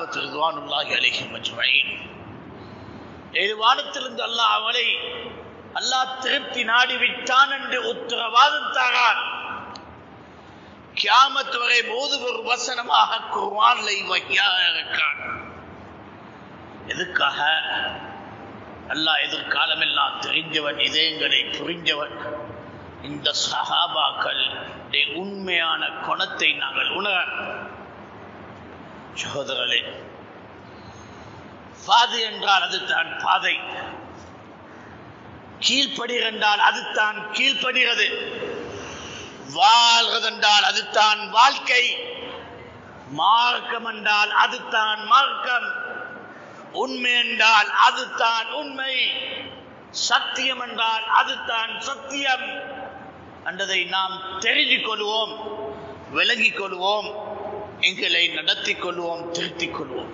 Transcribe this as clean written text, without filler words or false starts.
சஹாபத் ரிதுவானுல்லாஹி அலைஹிம் அஜ்மஈன். 7 வானத்திலிருந்து அல்லாஹ் திருப்தி நாடிவிட்டான் என்று உத்தரவாதம் தாரான். கியாமத் வரை ஒரு வசனமாக குர்ஆனை வஹியாக இருக்கான். எதுக்காக? அல்லாஹ் எதிர்காலம் எல்லாம் தெரிஞ்சவன், இதயங்களை புரிஞ்சவன். இந்த சஹாபாக்கள் உண்மையான குணத்தை நாங்கள் உணர. சகோதரர்களே, பாதை என்றால் அதுதான் பாதை, கீழ்ப்படுகிறது என்றால் அதுதான் கீழ்ப்படுகிறது, வாழ்கிறது என்றால் அதுதான் வாழ்க்கை, மார்க்கம் என்றால் அதுதான் மார்க்கம், உண்மை என்றால் அதுதான் உண்மை, சத்தியம் என்றால் அதுதான் சத்தியம் என்றதை நாம் தெரிந்து கொள்வோம், விளங்கிக் கொள்வோம், எங்களை நடத்திக் கொள்வோம், திருத்திக் கொள்வோம்.